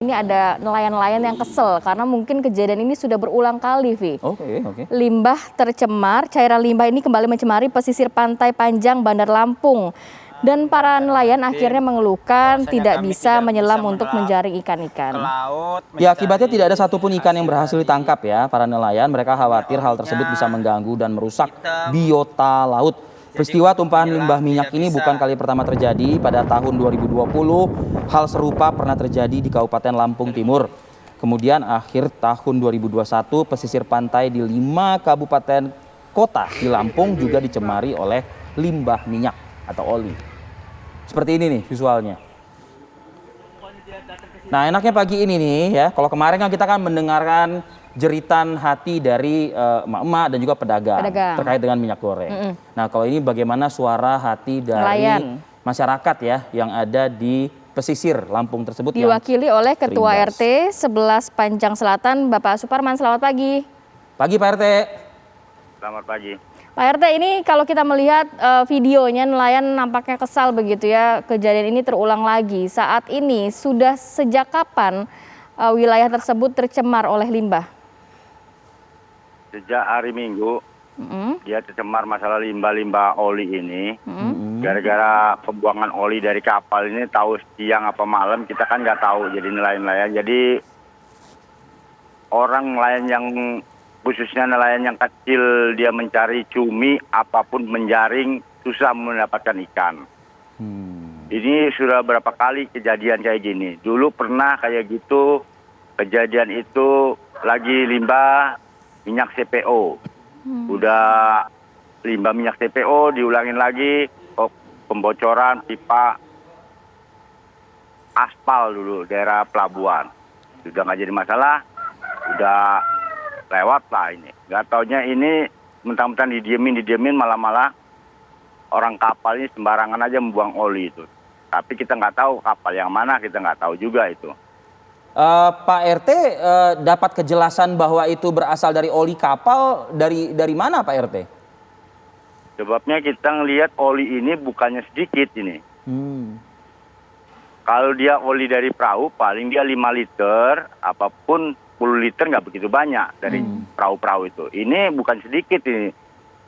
ini ada nelayan-nelayan yang kesel karena mungkin kejadian ini sudah berulang kali, Vi. Oke. Limbah tercemar, cairan limbah ini kembali mencemari pesisir pantai Panjang Bandar Lampung. Dan para nelayan akhirnya mengeluhkan tidak bisa menyelam untuk menjaring ikan-ikan. Ya, akibatnya tidak ada satupun ikan yang berhasil ditangkap ya. Para nelayan mereka khawatir hal tersebut bisa mengganggu dan merusak biota laut. Peristiwa tumpahan limbah minyak ini bukan kali pertama terjadi. Pada tahun 2020, hal serupa pernah terjadi di Kabupaten Lampung Timur. Kemudian akhir tahun 2021, pesisir pantai di 5 kabupaten kota di Lampung juga dicemari oleh limbah minyak atau oli. Seperti ini nih visualnya. Nah, enaknya pagi ini nih ya, kalau kemarin kan kita kan mendengarkan jeritan hati dari emak-emak dan juga pedagang terkait dengan minyak goreng. Nah, kalau ini bagaimana suara hati dari masyarakat ya yang ada di pesisir Lampung tersebut, diwakili oleh Ketua RT 11 Panjang Selatan, Bapak Suparman. Selamat pagi. Pagi Pak RT. Selamat pagi. Pak RT, ini kalau kita melihat videonya, nelayan nampaknya kesal begitu ya, kejadian ini terulang lagi. Saat ini sudah sejak kapan wilayah tersebut tercemar oleh limbah? Sejak hari Minggu, dia tercemar masalah limbah-limbah oli ini. Gara-gara pembuangan oli dari kapal ini, tahu siang apa malam, kita kan nggak tahu jadi nelayan-nelayan. Jadi orang nelayan yang khususnya nelayan yang kecil, dia mencari cumi, apapun menjaring, susah mendapatkan ikan. Ini sudah berapa kali kejadian kayak gini. Dulu pernah kayak gitu, kejadian itu lagi limbah minyak CPO. Udah limbah minyak CPO, diulangin lagi, pembocoran pipa aspal dulu, daerah pelabuhan. Sudah nggak jadi masalah, udah lewat lah ini. Gak taunya ini mentang-mentang didiemin malah orang kapal ini sembarangan aja membuang oli itu. Tapi kita nggak tahu kapal yang mana, kita nggak tahu juga itu. Pak RT dapat kejelasan bahwa itu berasal dari oli kapal dari mana Pak RT? Sebabnya kita ngelihat oli ini bukannya sedikit ini. Kalau dia oli dari perahu paling dia 5 liter, apapun 10 liter nggak begitu banyak dari perahu-perahu itu. Ini bukan sedikit ini.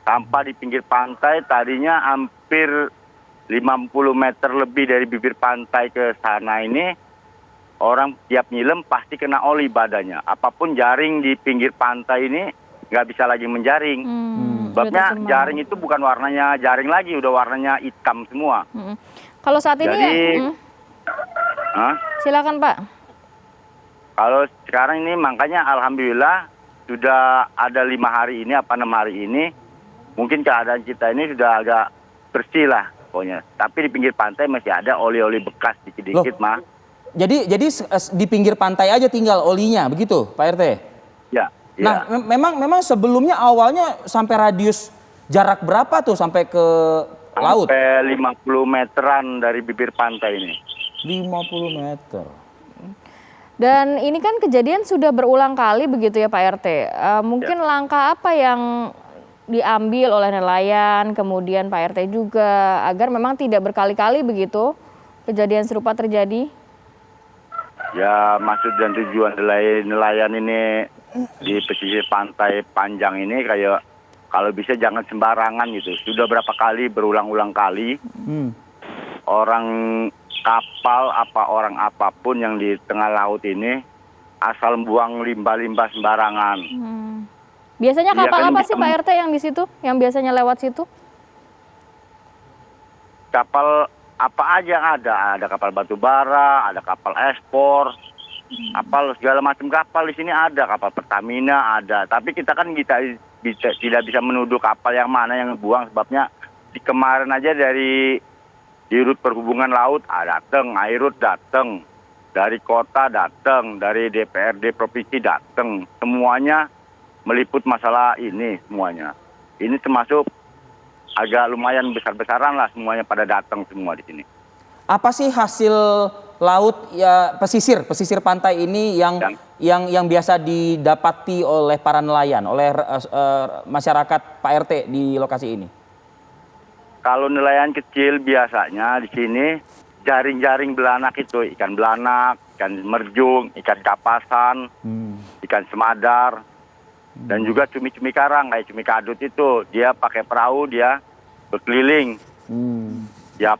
Sampah di pinggir pantai tadinya hampir 50 meter lebih dari bibir pantai ke sana ini. Orang tiap nyilem pasti kena oli badannya. Apapun jaring di pinggir pantai ini nggak bisa lagi menjaring. Sebabnya jaring itu bukan warnanya jaring lagi, udah warnanya hitam semua. Kalau saat ini silakan Pak. Kalau sekarang ini makanya alhamdulillah sudah ada 5 hari ini, 6 hari ini. Mungkin keadaan kita ini sudah agak bersih lah pokoknya. Tapi di pinggir pantai masih ada oli-oli bekas dikit-dikit mah. Jadi di pinggir pantai aja tinggal olinya begitu Pak RT? Ya. Nah memang sebelumnya awalnya sampai radius jarak berapa tuh sampai ke laut? Sampai 50 meteran dari bibir pantai ini. 50 meter. Dan ini kan kejadian sudah berulang kali begitu ya Pak RT. Mungkin langkah apa yang diambil oleh nelayan, kemudian Pak RT juga, agar memang tidak berkali-kali begitu kejadian serupa terjadi? Ya, maksud dan tujuan nelayan ini di pesisir pantai Panjang ini kayak kalau bisa jangan sembarangan gitu. Sudah berapa kali, berulang-ulang kali, orang kapal orang apapun yang di tengah laut ini asal buang limbah-limbah sembarangan. Biasanya kapal apa sih Pak RT yang di situ, yang biasanya lewat situ? Kapal apa aja ada kapal batu bara, ada kapal ekspor, kapal segala macam kapal di sini ada, kapal Pertamina ada. Tapi kita kan tidak bisa menuduh kapal yang mana yang buang, sebabnya di kemarin aja dari Dirut Perhubungan Laut datang, Airut datang, dari kota datang, dari DPRD provinsi datang, semuanya meliput masalah ini semuanya. Ini termasuk agak lumayan besar-besaran lah, semuanya pada datang semua di sini. Apa sih hasil laut ya pesisir pantai ini yang biasa didapati oleh para nelayan, oleh masyarakat Pak RT di lokasi ini? Kalau nelayan kecil biasanya di sini jaring-jaring belanak itu, ikan belanak, ikan merjung, ikan kapasan, ikan semadar, dan juga cumi-cumi karang kayak cumi kadut itu. Dia pakai perahu, dia berkeliling tiap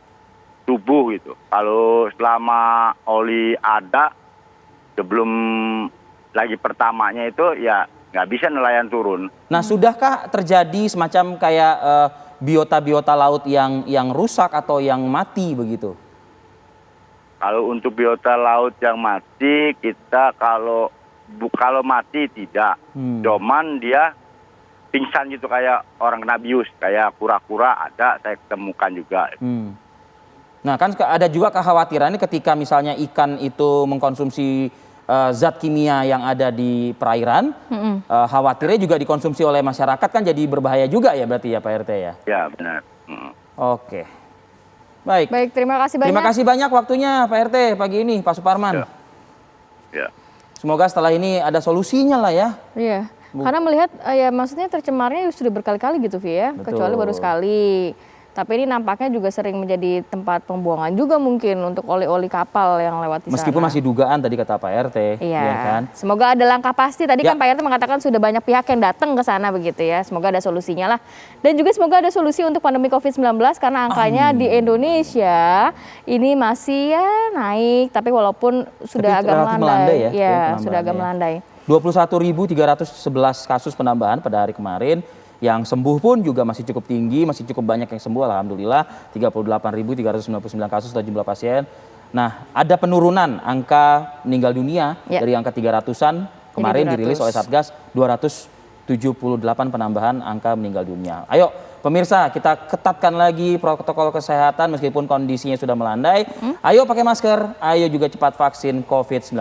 subuh gitu. Kalau selama oli ada, sebelum lagi pertamanya itu ya nggak bisa nelayan turun. Nah, sudahkah terjadi semacam kayak biota-biota laut yang rusak atau yang mati begitu? Kalau untuk biota laut yang mati, kita kalau mati tidak. Cuman dia pingsan gitu kayak orang kena bius, kayak kura-kura ada saya ketemukan juga. Nah, kan ada juga kekhawatiran ini ketika misalnya ikan itu mengkonsumsi zat kimia yang ada di perairan, khawatirnya juga dikonsumsi oleh masyarakat, kan jadi berbahaya juga ya berarti ya Pak RT ya? Ya benar. Oke. Baik. Baik, terima kasih banyak. Terima kasih banyak waktunya Pak RT pagi ini, Pak Suparman. Ya. Semoga setelah ini ada solusinya lah ya. Iya, karena melihat ya maksudnya tercemarnya sudah berkali-kali gitu Vi ya, Betul. kecuali baru sekali. Tapi ini nampaknya juga sering menjadi tempat pembuangan juga mungkin untuk oli-oli kapal yang lewat di sana. Meskipun masih dugaan tadi kata Pak RT, Iya, ya kan? semoga ada langkah pasti. Tadi Ya. kan Pak RT mengatakan sudah banyak pihak yang datang ke sana begitu ya. Semoga ada solusinya lah. Dan juga semoga ada solusi untuk pandemi COVID-19 karena angkanya di Indonesia ini masih ya naik. Tapi walaupun sudah Tapi agak relatif melandai. ya, Ya, penambahannya sudah agak ya. melandai. 21.311 kasus penambahan pada hari kemarin. Yang sembuh pun juga masih cukup tinggi, masih cukup banyak yang sembuh alhamdulillah. 38.399 kasus atau jumlah pasien. Nah, ada penurunan angka meninggal dunia dari angka 300-an kemarin 200. dirilis oleh Satgas, 278 penambahan angka meninggal dunia. Ayo pemirsa, kita ketatkan lagi protokol kesehatan meskipun kondisinya sudah melandai. Ayo pakai masker, ayo juga cepat vaksin COVID-19.